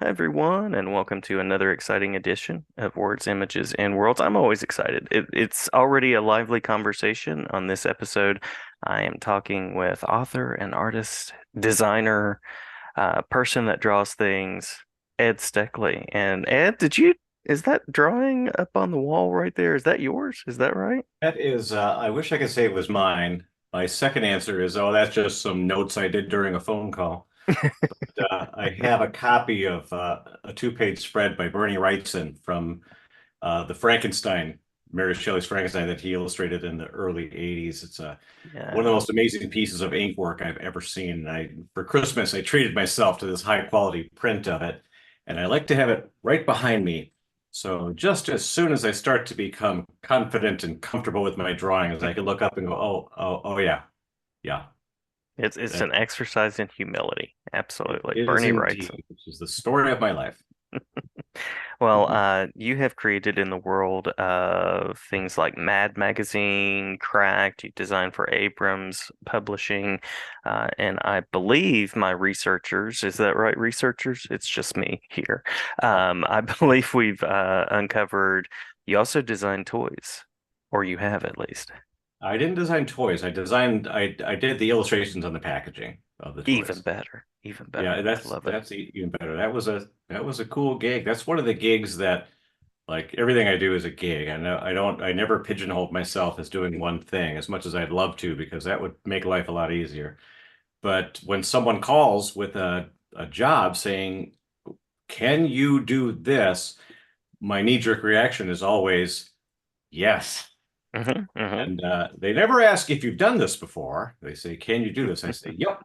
Hi, everyone, and welcome to another exciting edition of Words, Images, and Worlds. I'm always excited. It's already a lively conversation. On this episode, I am talking with author and artist, designer, person that draws things, Ed Steckley. And Ed, is that drawing up on the wall right there? Is that yours? Is that right? That is, I wish I could say it was mine. My second answer is, oh, that's just some notes I did during a phone call. I have a copy of a two-page spread by Bernie Wrightson from the Frankenstein, Mary Shelley's Frankenstein that he illustrated in the early 80s. It's one of the Yeah. most amazing pieces of ink work I've ever seen. For Christmas, I treated myself to this high quality print of it, and I like to have it right behind me. So just as soon as I start to become confident and comfortable with my drawings, I can look up and go, oh yeah, yeah. It's That an exercise in humility. it Absolutely. is Bernie Wrightson. indeed, which is the story of my life. Well, Mhm. you have created in the world of things like Mad Magazine, Cracked, you designed for Abrams Publishing, and I believe my researchers, is that right, researchers? It's just me here. Oh, I believe we've uncovered, you also designed toys, or you have at least. I didn't design toys. I did the illustrations on the packaging of the Even toys. better, even Yeah, better. I that's love it. that's even better. That was a cool gig. That's one of the gigs that like everything I do is a gig. I never pigeonhole myself as doing one thing as much as I'd love to because that would make life a lot easier. But when someone calls with a job saying, "Can you do this?" My knee-jerk reaction is always yes. Hmm. Hmm. And they never ask if you've done this before. They say, "Can you do this?" I say, "Yep."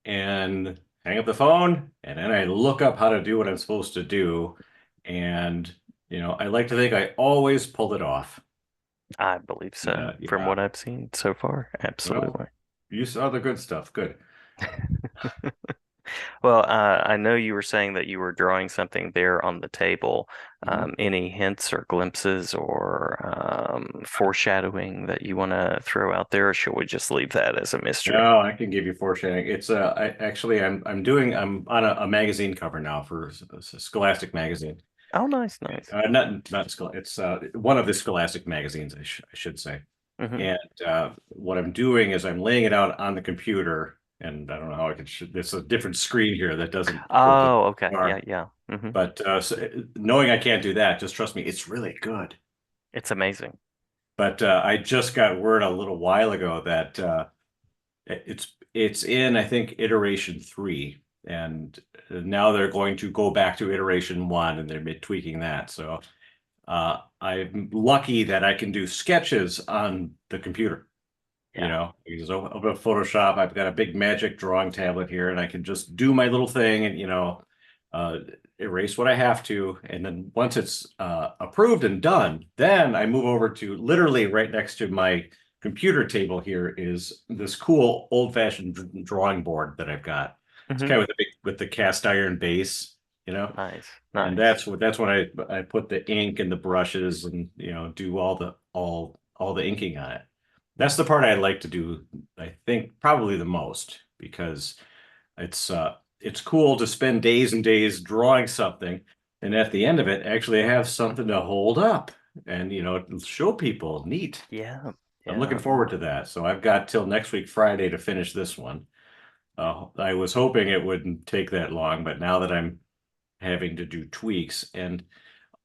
And hang up the phone, and then I look up how to do what I'm supposed to do. And, I like to think I always pulled it off. I believe so, from Yeah, what I've seen so far. well, Absolutely. you saw the good stuff. Good. Well, I know you were saying that you were drawing something there on the table. Mhm. Any hints or glimpses or foreshadowing that you want to throw out there, or should we just leave that as a mystery? No, I can give you foreshadowing. I'm on a magazine cover now for Scholastic magazine. Oh, nice, nice. Not Schol it's one of the Scholastic magazines, I should say. Hmm. And what I'm doing is I'm laying it out on the computer, and I don't know how I can. There's a different screen here that doesn't go to the Oh, okay. Yeah, bar. yeah. But knowing I can't do that, just trust me, it's really good. It's amazing. But I just got word a little while ago that it's in, I think, iteration three, and now they're going to go back to iteration one, and they're tweaking that. So I'm lucky that I can do sketches on the computer. Yeah. Because over Photoshop, I've got a big magic drawing tablet here, and I can just do my little thing and, uh, erase what I have to. And then once it's approved and done, then I move over to literally right next to my computer table here is this cool old-fashioned drawing board that I've got. It's Hmm. kind of with the cast iron base, you know. Nice, And nice. that's when I put the ink and the brushes and do all the inking on it. That's the part I like to do, I think probably the most because it's cool to spend days and days drawing something and at the end of it actually have something to hold up and show people neat. Yeah, I'm looking yeah. forward to that. So I've got till next week Friday to finish this one. I was hoping it wouldn't take that long, but now that I'm having to do tweaks. And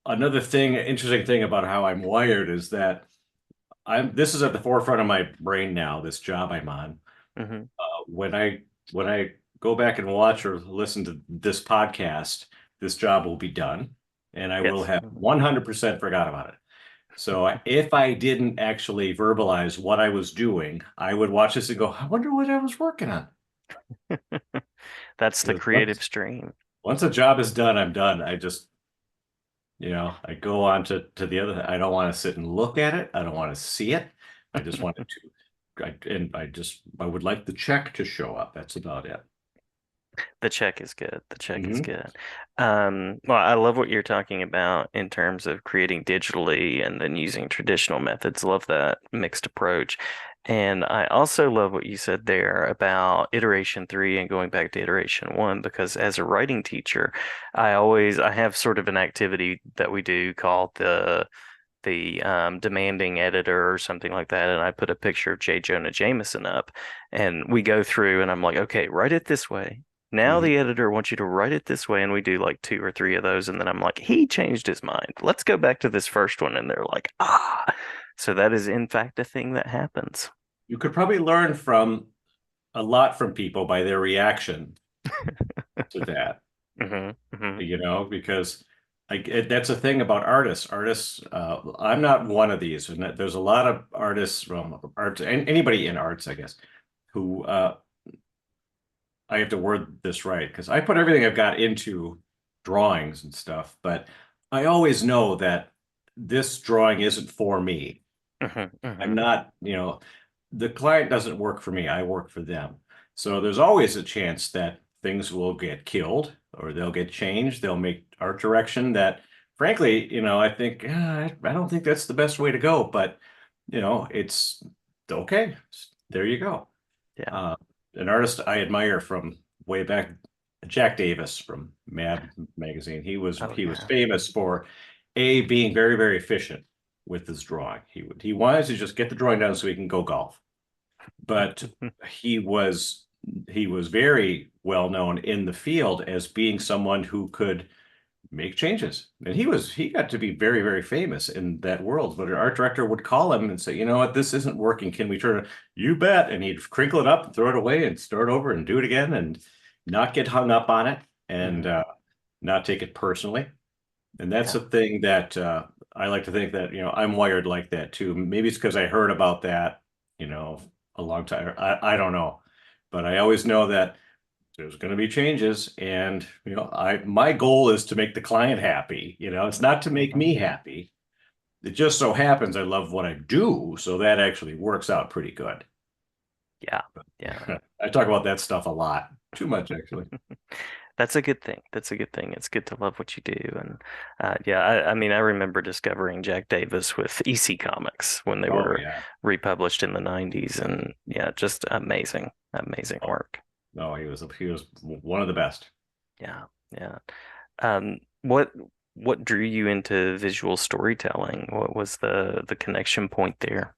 another interesting thing about how I'm wired is that this is at the forefront of my brain now, this job I'm on. Hmm. When I go back and watch or listen to this podcast, this job will be done and I will Yes. have 100% forgot about it. So if I didn't actually verbalize what I was doing, I would watch this and go, I wonder what I was working on. That's the Because creative stream. once a job is done, I'm done. I go on to the other. I don't want to sit and look at it. I don't want to see it. I just wanted to. I would like the check to show up. That's about it. The check is good. The check is Hmm. good. Well, I love what you're talking about in terms of creating digitally and then using traditional methods. Love that mixed approach. And I also love what you said there about iteration three and going back to iteration one, because as a writing teacher, I have sort of an activity that we do called the demanding editor or something like that, and I put a picture of J. Jonah Jameson up, and we go through, and I'm like, okay, write it this way. Now Mhm. the editor wants you to write it this way, and we do like two or three of those, and then I'm like, he changed his mind. Let's go back to this first one, and they're like, ah. So that is in fact a thing that happens. You could probably learn from a lot from people by their reaction to that, Hmm. because that's a thing about artists. Artists, I'm not one of these, and there's a lot of artists from arts, and anybody in arts, I guess, who I have to word this right because I put everything I've got into drawings and stuff, but I always know that this drawing isn't for me. Hmm. I'm Hmm. not, the client doesn't work for me. I work for them. So there's always a chance that things will get killed or they'll get changed. They'll make art direction that, frankly, I think, I don't think that's the best way to go, but, it's okay. There you go. Yeah. Uh, an artist I admire from way back, Jack Davis from Mad magazine. He was Oh he was yeah. famous for being very, very efficient with his drawing. He wanted to just get the drawing done so he can go golf. But he was he was very well known in the field as being someone who could make changes. And he got to be very, very famous in that world. But an art director would call him and say, you know what, this isn't working. Can we turn it? You bet. And he'd crinkle it up and throw it away and start over and do it again and not get hung up on it and Hmm. not take it personally. And that's Yeah. a thing that I like to think that, I'm wired like that too. Maybe it's because I heard about that, you know, a long time. I don't know. But I always know that there's going to be changes and I my goal is to make the client happy. It's not to make Hmm. me happy. It just so happens I love what I do, so that actually works out pretty good. Yeah. Yeah. I talk about that stuff a lot, too much actually. That's a good thing. That's a good thing. It's good to love what you do. And yeah, I mean, I remember discovering Jack Davis with EC Comics when they Oh were yeah. republished in the 90s. And yeah, just amazing, amazing Oh work. no, he was one of the best. Yeah. Yeah. What drew you into visual storytelling? What was the connection point there?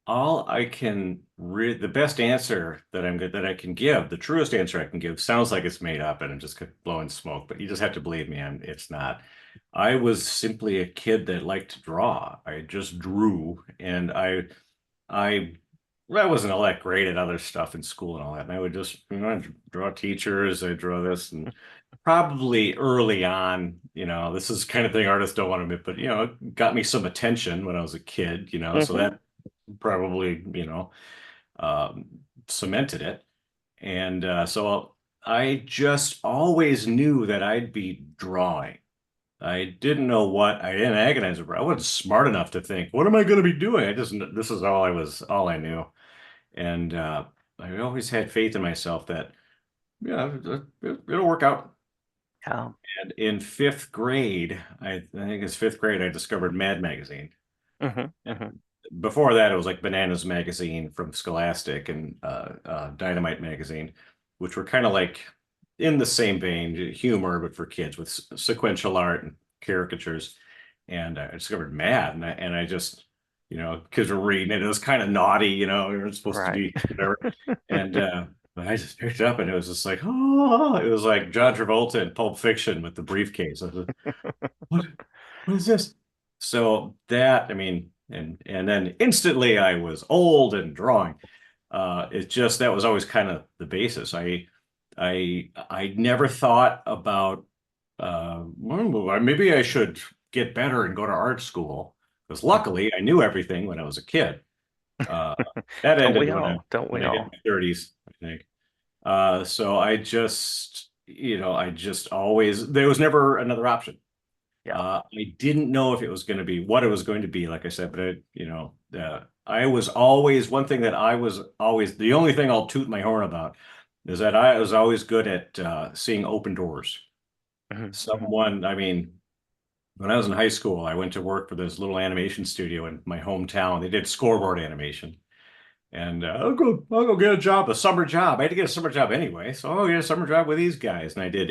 All I can the best answer that I'm good that I can give, the truest answer I can give, sounds like it's made up and I'm just blowing smoke, but you just have to believe me, it's not. I was simply a kid that liked to draw. I just drew, and I well, I wasn't all that great at other stuff in school and all that. And I would just, draw teachers, I draw this, and probably early on, this is the kind of thing artists don't want to admit, but it got me some attention when I was a kid, so Hmm. that probably, um, cemented it. And so I just always knew that I'd be drawing. I didn't know what I didn't agonize over. I wasn't smart enough to think, what am I going to be doing? This is all I knew. And I always had faith in myself that, yeah, it'll work out. Yeah. And in fifth grade, I think it's fifth grade, I discovered Mad Magazine. Hmm. Hmm. Before that, it was like Bananas Magazine from Scholastic and Dynamite Magazine, which were kind of like in the same vein, humor, but for kids with sequential art and caricatures. And I discovered Mad, and I just, kids were reading it. It was kind of naughty, you're supposed to Right. be whatever. And but I just picked it up, and it was just like, oh, it was like John Travolta in Pulp Fiction with the briefcase. I was like, what? What is this? So that, I mean, and then instantly I was old and drawing. It just that was always kind of the basis. I never thought about well, maybe I should get better and go to art school because luckily I knew everything when I was a kid. Uh, that Don't ended we all? Don't when we I hit all? my 30s, I think. So I just always there was never another option. Yeah. I didn't know if it was going to be what it was going to be, like I said, but I was always one thing that I was always the only thing I'll toot my horn about is that I was always good at seeing open doors. Hmm. Hmm. Someone, I mean, when I was in high school, I went to work for this little animation studio in my hometown. They did scoreboard animation. And I'll go get a job, a summer job. I had to get a summer job anyway, so I'll get a summer job with these guys. And I did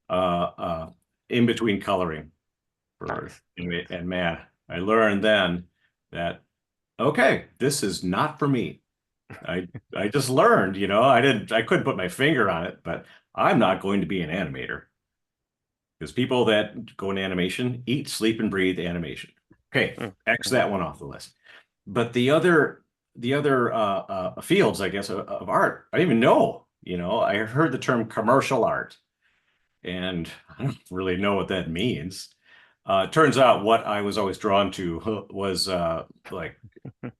uh, uh, in between coloring for, Nice, nice. and man, I learned then that okay, this is not for me. I I just learned, I couldn't put my finger on it, but I'm not going to be an animator because people that go in animation eat, sleep, and breathe animation. Okay, Mm, X mm, that one off the list. But the other fields, I guess, of art, I didn't even know. I heard the term commercial art, and I don't really know what that means. It turns out what I was always drawn to was like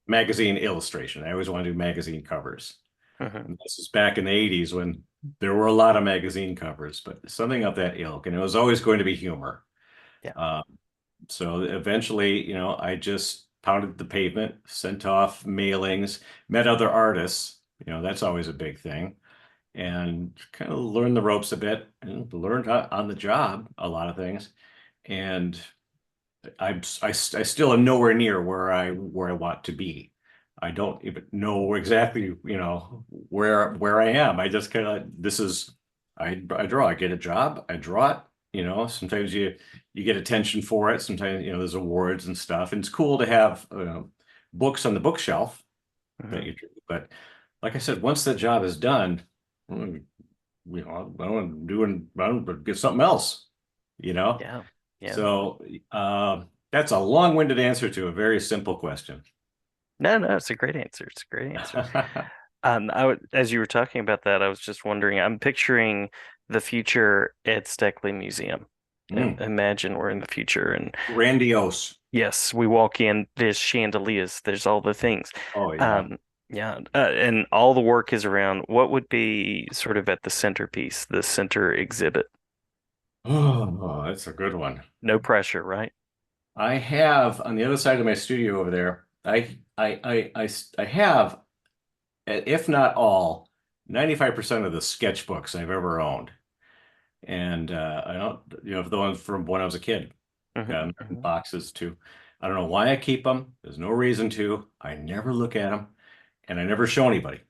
magazine illustration. I always wanted to do magazine covers. mhm. And this is back in the 80s when there were a lot of magazine covers, but something of that ilk, and it was always going to be humor. Yeah. Uh, so eventually, I just pounded the pavement, sent off mailings, met other artists. That's always a big thing, and kind of learned the ropes a bit and learned on the job a lot of things. And I still am nowhere near where I want to be. I don't even know exactly, where I am. I just kind of this is I draw. I get a job. I draw it. Sometimes you get attention for it. Sometimes there's awards and stuff, and it's cool to have books on the bookshelf that Mhm. you do. But like I said, once the job is done, mm, I want to get something else. You know. Yeah. Yeah. So that's a long-winded answer to a very simple question. No, no, it's a great answer. It's a great answer. As you were talking about that, I was just wondering, I'm picturing the future Ed Steckley Museum. Mm, Imagine we're in the future and grandiose. yes, we walk in, there's chandeliers, there's all the things. Oh yeah. Um, yeah, and all the work is around what would be sort of at the centerpiece, the center exhibit. Oh, that's a good one. No pressure, right? I have on the other side of my studio over there, I have, if not all, 95% of the sketchbooks I've ever owned. And I don't, the ones from when I was a kid. Got Hmm, them in hmm. boxes too. I don't know why I keep them. There's no reason to. I never look at them, and I never show anybody.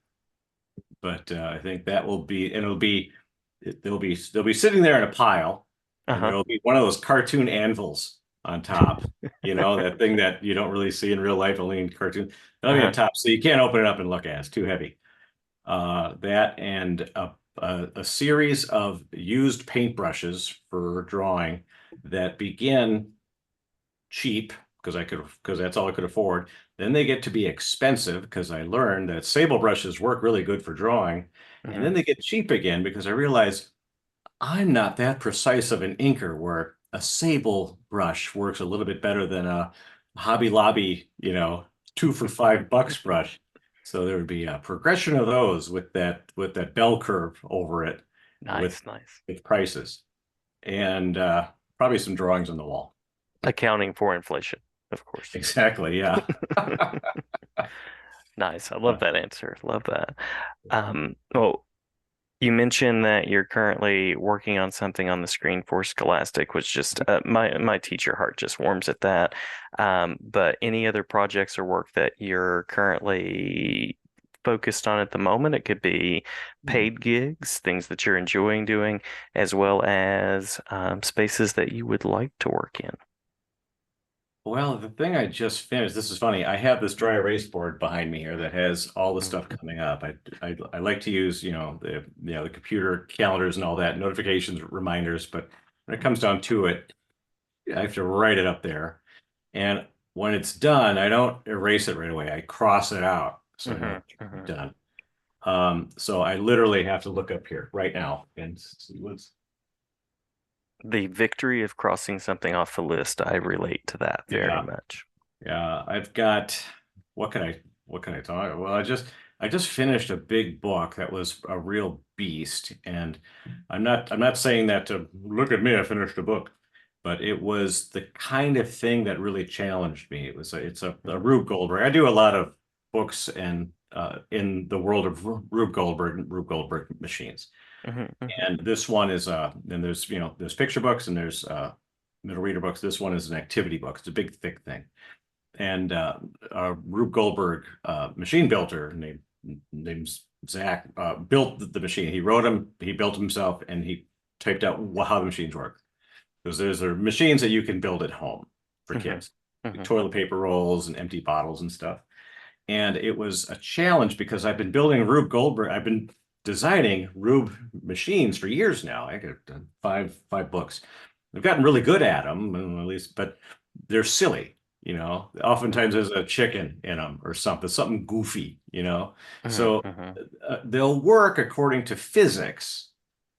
But I think that will be, and they'll be sitting there in a pile, and Uh-huh. there'll be one of those cartoon anvils on top. That thing that you don't really see in real life, only in cartoon. That'll be on Uh-huh. top, so you can't open it up and look at it. It's too heavy. That and a series of used paintbrushes for drawing that begin cheap because that's all I could afford. Then they get to be expensive because I learned that sable brushes work really good for drawing. And Hmm. then they get cheap again because I realize I'm not that precise of an inker where a sable brush works a little bit better than a Hobby Lobby, 2 for $5 brush. So there would be a progression of those with that bell curve over it with Nice, nice. with prices and probably some drawings on the wall. Accounting for inflation, of course. Exactly, yeah. Nice. I love that answer. Love that. Well, you mentioned that you're currently working on something on the screen for Scholastic, which just my teacher heart just warms at that. But any other projects or work that you're currently focused on at the moment? It could be paid gigs, things that you're enjoying doing, as well as spaces that you would like to work in. Well, the thing I just finished, this is funny. I have this dry erase board behind me here that has all the stuff Mhm. coming up. I like to use, the computer calendars and all that, notifications, reminders, but when it comes down to it, I have to write it up there. And when it's done, I don't erase it right away. I cross it out so I know Mhm, it's mhm. done. So I literally have to look up here right now and see what's, The victory of crossing something off the list, I relate to that very yeah. much. Yeah, I've got what can I talk? Well, I just finished a big book that was a real beast, and I'm not saying that to look at me, I finished a book, but it was the kind of thing that really challenged me. It's a Mhm, Rube Goldberg. I do a lot of books and in the world of Rube Goldberg and Rube Goldberg machines. mhm, mhm. And this one is and there's picture books and there's middle reader books. This one is an activity book. It's a big thick thing. and a Rube Goldberg machine builder named Zach built the machine. He wrote him, he built himself, and he typed out how the machines work. Because there's machines that you can build at home for Hmm. kids, like Hmm. toilet paper rolls and empty bottles and stuff. And it was a challenge because I've been building Rube Goldberg. I've been designing Rube machines for years now. I got five books. I've gotten really good at them, at least, but they're silly. Oftentimes there's a chicken in them or something goofy. Hmm. So Hmm. they'll work according to physics,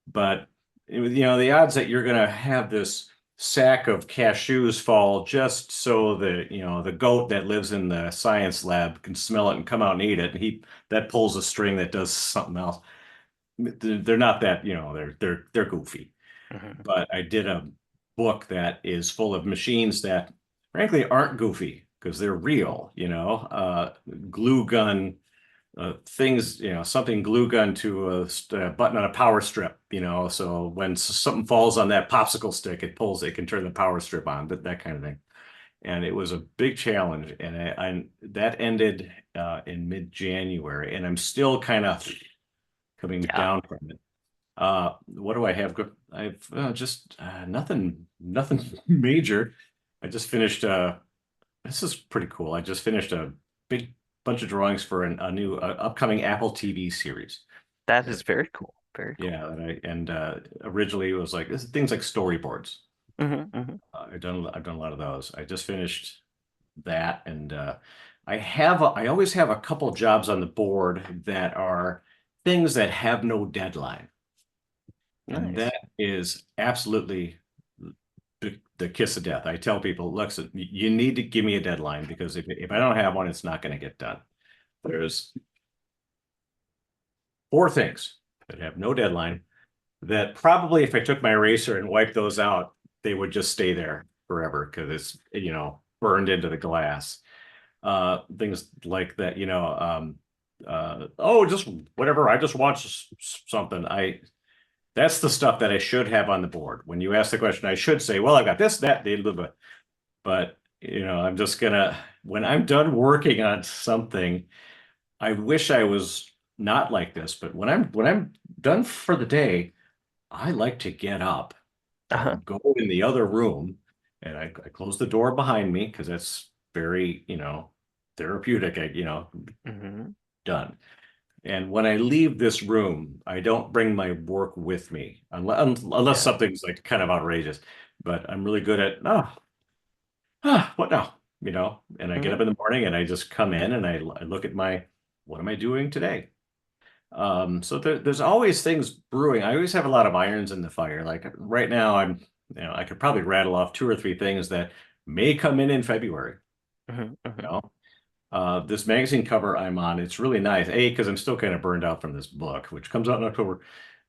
but the odds that you're going to have this sack of cashews fall just so the goat that lives in the science lab can smell it and come out and eat it, and he that pulls a string that does something else. They're not that, they're goofy. Hmm. But I did a book that is full of machines that frankly aren't goofy because they're real, glue gun things, something glue gun to a button on a power strip, so when something falls on that popsicle stick, it can turn the power strip on, that kind of thing. And it was a big challenge, and that ended in mid-January, and I'm still kind of coming Yeah, down from it. What do I have? I've just nothing major. I just finished. This is pretty cool. I just finished a big bunch of drawings for a new upcoming Apple TV series. that is That, very cool. Very cool. yeah, and originally it was like this things like storyboards. Hmm. Hmm. I've done a lot of those. I just finished that, and I always have a couple jobs on the board that are things that have no deadline. And Nice. that is absolutely the kiss of death. I tell people, listen, you need to give me a deadline because if I don't have one, it's not going to get done. There's four things that have no deadline that probably if I took my eraser and wiped those out, they would just stay there forever because it's, burned into the glass. Things like that, oh, just whatever. I just watched something. That's the stuff that I should have on the board. When you ask the question, I should say, well, I've got this, that, but I'm just gonna, when I'm done working on something, I wish I was not like this, but when I'm done for the day, I like to get up Uh-huh. and go in the other room, and I close the door behind me because that's very, therapeutic. Hmm. Done. And when I leave this room, I don't bring my work with me unless Yeah. something's like kind of outrageous. But I'm really good at, what now? And I get up Hmm. in the morning and I just come in and I look at what am I doing today? So there's always things brewing. I always have a lot of irons in the fire. Like right now, I could probably rattle off two or three things that may come in February. Hmm. You Hmm. know, this magazine cover I'm on, it's really nice. A, because I'm still kind of burned out from this book, which comes out in October.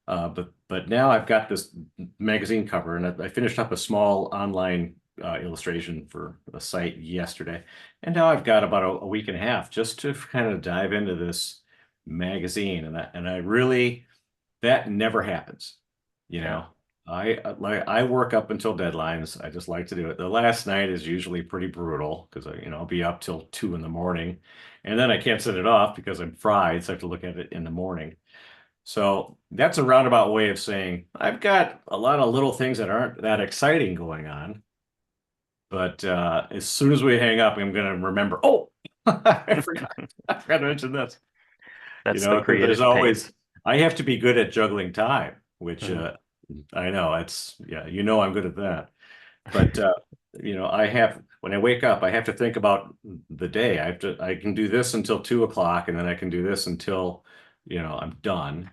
But now I've got this magazine cover, and I finished up a small online illustration for a site yesterday, and now I've got about a week and a half just to kind of dive into this magazine, and I really that never happens. You Yeah. know, I work up until deadlines. I just like to do it. The last night is usually pretty brutal because I'll be up till 2 in the morning, and then I can't set it off because I'm fried, so I have to look at it in the morning. So that's a roundabout way of saying I've got a lot of little things that aren't that exciting going on. But as soon as we hang up, I'm going to remember, oh, I forgot to mention this, That's the because there's creative always, pace. I have to be good at juggling time, which Hmm. I know yeah, I'm good at that. But when I wake up, I have to think about the day. I can do this until 2 o'clock, and then I can do this until, I'm done.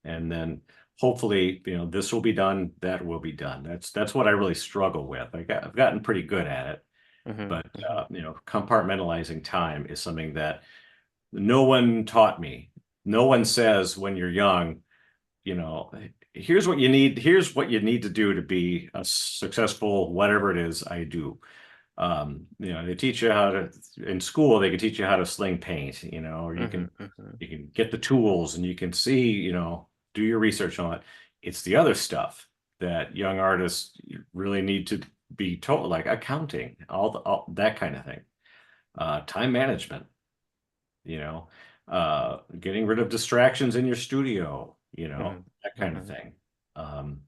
And then hopefully, this will be done, that will be done. That's what I really struggle with. I've gotten pretty good at it, Hmm. but Hmm. compartmentalizing time is something that no one taught me. No one says when you're young, you know, here's what you need to do to be a successful, whatever it is I do. They teach you how to, in school, they can teach you how to sling paint, or you Hmm. can, Hmm. you can get the tools and you can see, do your research on it. It's the other stuff that young artists really need to be told, like accounting, all that kind of thing. time management, you know, getting rid of distractions in your studio, Hmm. that kind of Hmm. thing. Um,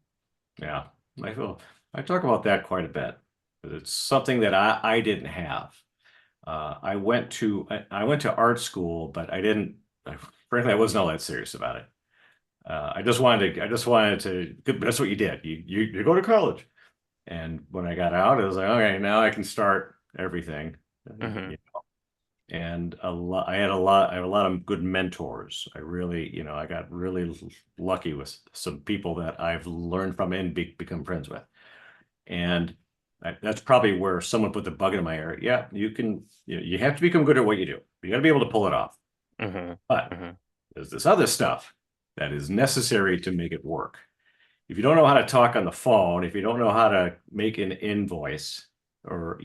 yeah, I feel I talk about that quite a bit. It's something that I didn't have. I went to art school, but frankly, I wasn't all that serious about it. I just wanted to. That's what you did. You go to college, and when I got out, I was like, okay, now I can start everything. Hmm. And I have a lot of good mentors. I really, I got really lucky with some people that I've learned from and become friends with. And that's probably where someone put the bug in my ear. Yeah, you have to become good at what you do. You got to be able to pull it off. Hmm. But Hmm. there's this other stuff that is necessary to make it work. If you don't know how to talk on the phone, if you don't know how to make an invoice or,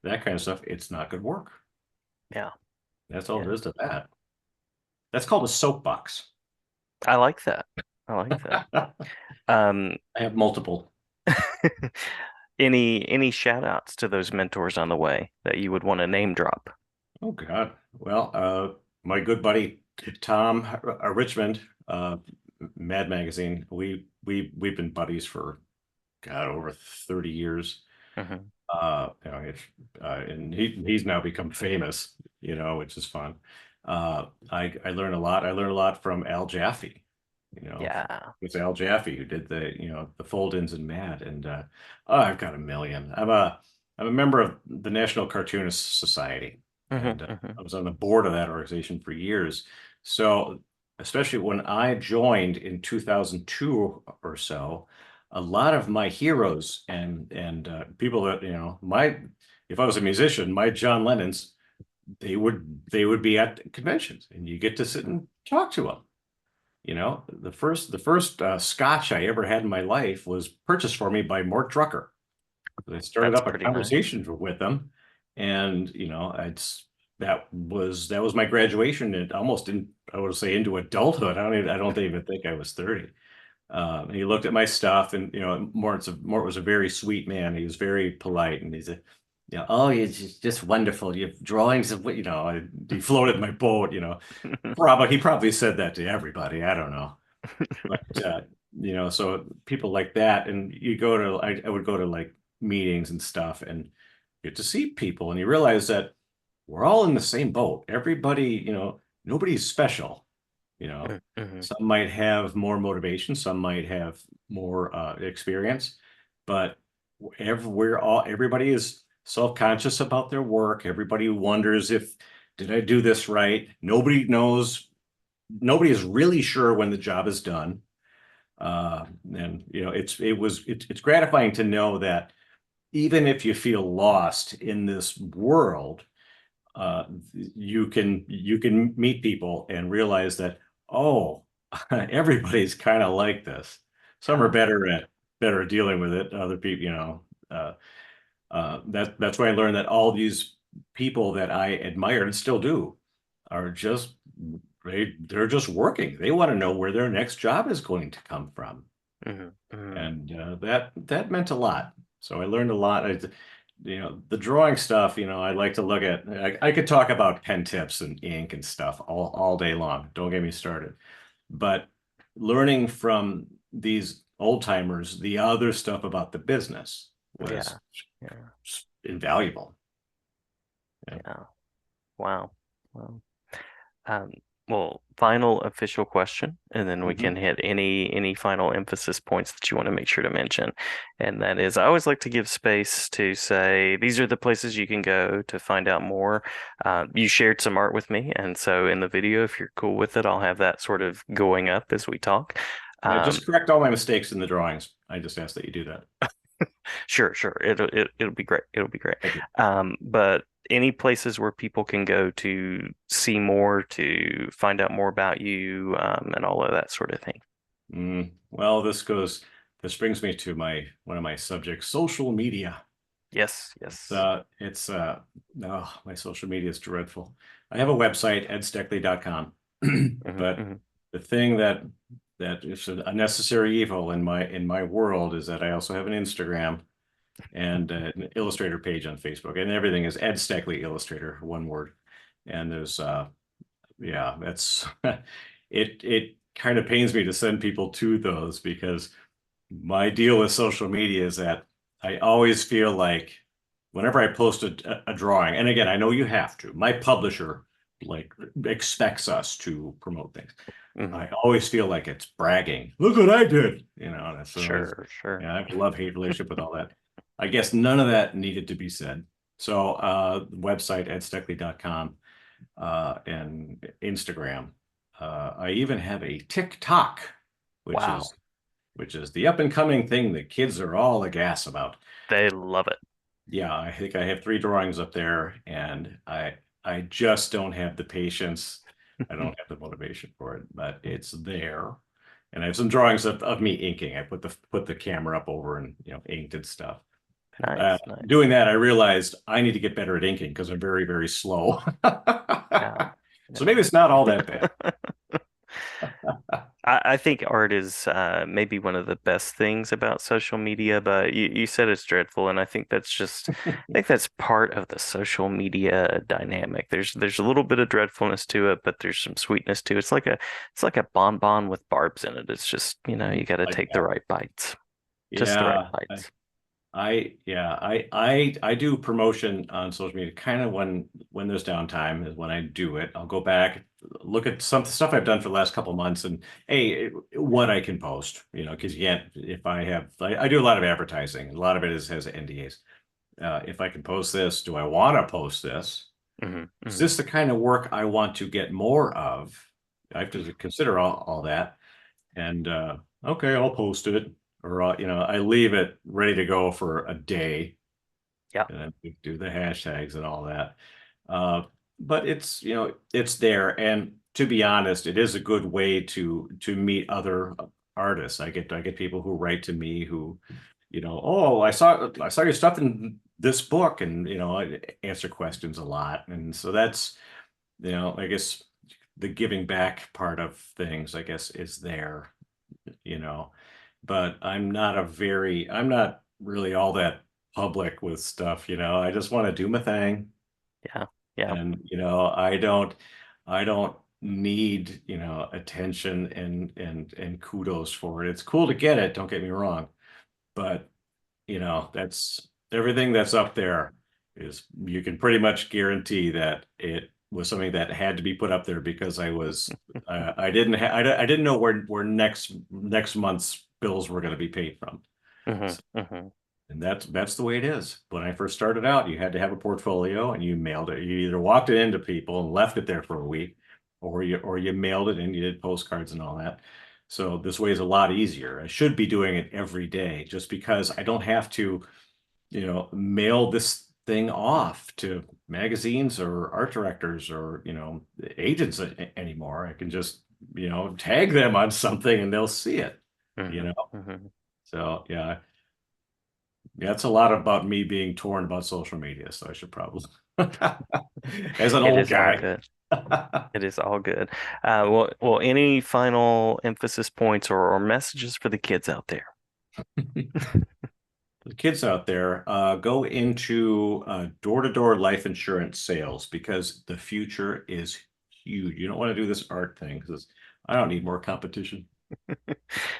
that kind of stuff, it's not good work. Yeah. That's all there Yeah. is to that. That's called a soapbox. I like that. I like that. I Um, have multiple. any shout outs to those mentors on the way that you would want to name drop? Oh God. Well, my good buddy Tom Richmond, Mad Magazine. We've been buddies for God over 30 years. Hmm. And he's now become famous, which is fun. I learned a lot. I learned a lot from Al Jaffe. Yeah. It's Al Jaffe who did the fold-ins and Mad, and oh, I've got a million. I'm a member of the National Cartoonist Society, Hmm. and Hmm. I was on the board of that organization for years. So, especially when I joined in 2002 or so, a lot of my heroes and people that my if I was a musician, my John Lennons, they would be at conventions, and you get to sit and talk to them. The first scotch I ever had in my life was purchased for me by Mort Drucker. I started That's up a pretty nice. conversation with them, and that was my graduation. It almost didn't, I would say, into adulthood. I don't even think I was 30. And he looked at my stuff, and Mort was a very sweet man. He was very polite, and he said, oh, it's just wonderful. You have drawings of what he floated my boat. He probably said that to everybody. I don't know. But so people like that, and I would go to like meetings and stuff, and get to see people, and you realize that we're all in the same boat. Everybody, nobody's special. Hmm. Some might have more motivation, some might have more experience, but everybody is self-conscious about their work. Everybody wonders if did I do this right? Nobody knows. Nobody is really sure when the job is done. And it's gratifying to know that even if you feel lost in this world, you can meet people and realize that, oh, everybody's kind of like this. Some are Yeah. better at dealing with it. Other people, that's why I learned that all these people that I admired and still do are just they're just working. They want to know where their next job is going to come from, Hmm. Hmm. and that meant a lot. So I learned a lot. The drawing stuff. I like to look at. I could talk about pen tips and ink and stuff all day long. Don't get me started. But learning from these old timers, the other stuff about the business was Yeah. Yeah. invaluable. Yeah. Yeah. Wow. Wow. Um, well, final official question, and then we can Mhm. hit any final emphasis points that you want to make sure to mention. And that is, I always like to give space to say these are the places you can go to find out more. You shared some art with me, and so in the video, if you're cool with it, I'll have that sort of going up as we talk. Yeah, Um, just correct all my mistakes in the drawings. I just ask that you do that. sure, sure, it'll be great. It'll be great. Thank you. But any places where people can go to see more, to find out more about you, and all of that sort of thing. Well, this brings me to one of my subjects, social media. Yes, yes. Oh, my social media is dreadful. I have a website, edsteckley.com. Hmm. But Hmm. the thing that is a necessary evil in my world is that I also have an Instagram. and an Illustrator page on Facebook, and everything is Ed Steckley Illustrator, one word. And there's yeah, that's it kind of pains me to send people to those because my deal with social media is that I always feel like whenever I post a drawing, and again, I know you have to, my publisher like expects us to promote things. Hmm. I always feel like it's bragging. Look what I did. That's always, Sure, sure. yeah, I have a love-hate relationship with all that. I guess none of that needed to be said. So, website edsteckley.com, and Instagram. I even have a TikTok, which Wow. is the up and coming thing that kids are all aghast about. They love it. Yeah, I think I have 3 drawings up there, and I just don't have the patience. I don't have the motivation for it, but it's there. And I have some drawings of me inking. I put the camera up over and inked and stuff. Nice, nice. Doing that, I realized I need to get better at inking because I'm very, very slow. Yeah, So maybe yeah. it's not all that bad. I think art is maybe one of the best things about social media, but you said it's dreadful, and I think that's part of the social media dynamic. There's a little bit of dreadfulness to it, but there's some sweetness to it. It's like a bonbon with barbs in it. It's just, you got to Like take the that. right bites, just the right Yeah. bites. I do promotion on social media kind of when there's downtime is when I do it. I'll go back, look at some stuff I've done for the last couple months and hey, what I can post, because you can't if I do a lot of advertising. A lot of it has NDAs. If I can post this, do I want to post this? Hmm. Is Hmm. this the kind of work I want to get more of? I have to consider all that. And okay, I'll post it, or I leave it ready to go for a day, Yeah, and then we do the hashtags and all that. Uh, but it's there, and to be honest, it is a good way to meet other artists. I get people who write to me who, oh, I saw your stuff in this book, and I answer questions a lot, and so that's I guess the giving back part of things, I guess, is there you know, but I'm not really all that public with stuff, I just want to do my thing. yeah, yeah. And, I don't need, attention and kudos for it. It's cool to get it, don't get me wrong. But, that's everything that's up there is you can pretty much guarantee that it was something that had to be put up there because I didn't know where next month's bills were going to be paid from. Hmm. So, Hmm. and that's the way it is. When I first started out, you had to have a portfolio and you mailed it. You either walked it into people and left it there for a week, or you mailed it and you did postcards and all that. So this way is a lot easier. I should be doing it every day just because I don't have to mail this thing off to magazines or art directors or, agents anymore. I can just, tag them on something and they'll see it, you Hmm. know? Hmm. So yeah, it's a lot about me being torn about social media. So I should probably, as an It old is all guy. good. It is all good. Well, any final emphasis points or messages for the kids out there? The kids out there, go into door-to-door life insurance sales because the future is huge. You don't want to do this art thing because I don't need more competition. No,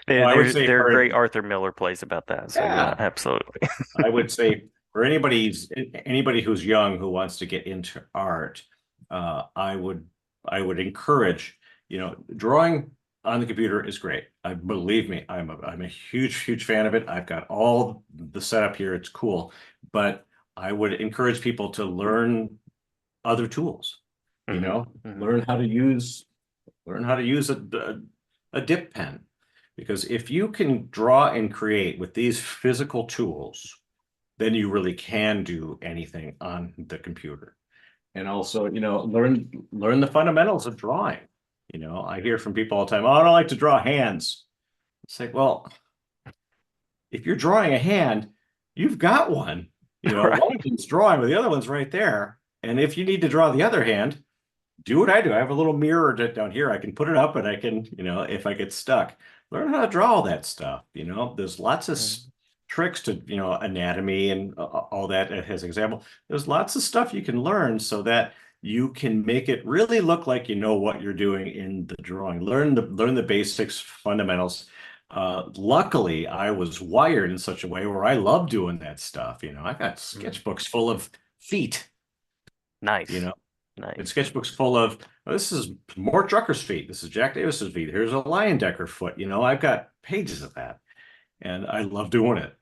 There, I would there, say there are for great Arthur Miller plays about that. So yeah, yeah, absolutely. I would say for anybody who's young who wants to get into art, I would encourage, drawing on the computer is great. I believe me, I'm a huge fan of it. I've got all the setup here. It's cool, but I would encourage people to learn other tools. Hmm. Hmm. Learn how to use a dip pen. Because if you can draw and create with these physical tools, then you really can do anything on the computer. And also, learn the fundamentals of drawing. I hear from people all the time, oh, I don't like to draw hands. It's like, well, if you're drawing a hand, you've got one. One of Right. them's drawing, but the other one's right there. And if you need to draw the other hand, do what I do. I have a little mirror down here. I can put it up and I can, if I get stuck, learn how to draw all that stuff. There's lots of tricks to, anatomy and all that as an example. There's lots of stuff you can learn so that you can make it really look like you know what you're doing in the drawing. Learn the basics, fundamentals. Luckily, I was wired in such a way where I love doing that stuff. I got Mm. sketchbooks full of feet, you Nice. know, and Nice. sketchbooks full of, "Oh, this is Mort Drucker's feet. This is Jack Davis's feet. Here's a Lion Decker foot. I've got pages of that, and I love doing it.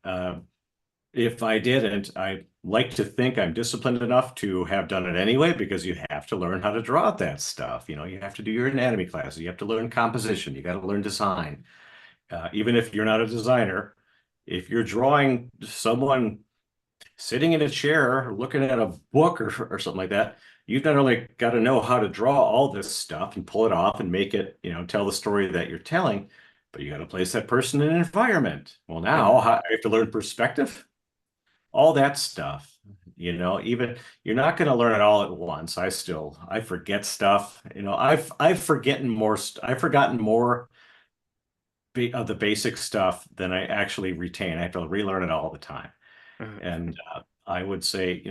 If I didn't, I like to think I'm disciplined enough to have done it anyway, because you have to learn how to draw that stuff. You have to do your anatomy classes. You have to learn composition. You got to learn design. Even if you're not a designer, if you're drawing someone sitting in a chair looking at a book or something like that, you've not only got to know how to draw all this stuff and pull it off and make it, tell the story that you're telling, but you got to place that person in an environment. Well, now Mm. I have to learn perspective, all that stuff. Even you're not going to learn it all at once. I forget stuff. I've forgotten more of the basic stuff than I actually retain. I have to relearn it all the time. Mm. And I would say,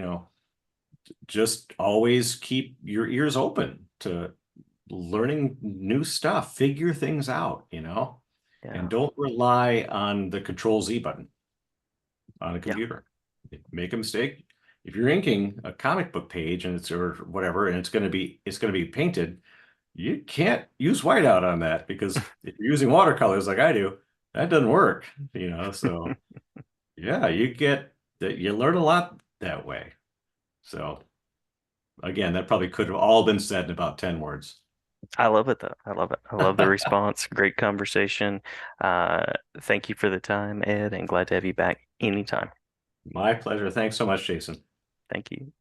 just always keep your ears open to learning new stuff, figure things out, and Yeah. don't rely on the Control Z button on a Yeah. computer. Make a mistake. If you're inking a comic book page and it's or whatever, and it's going to be painted, you can't use whiteout on that, because if you're using watercolors like I do, that doesn't work, So yeah, you get that you learn a lot that way. So again, that probably could have all been said in about 10 words. I love it though. I love it. I love the response. Great conversation. Thank you for the time, Ed, and glad to have you back anytime. My pleasure. Thanks so much, Jason. Thank you.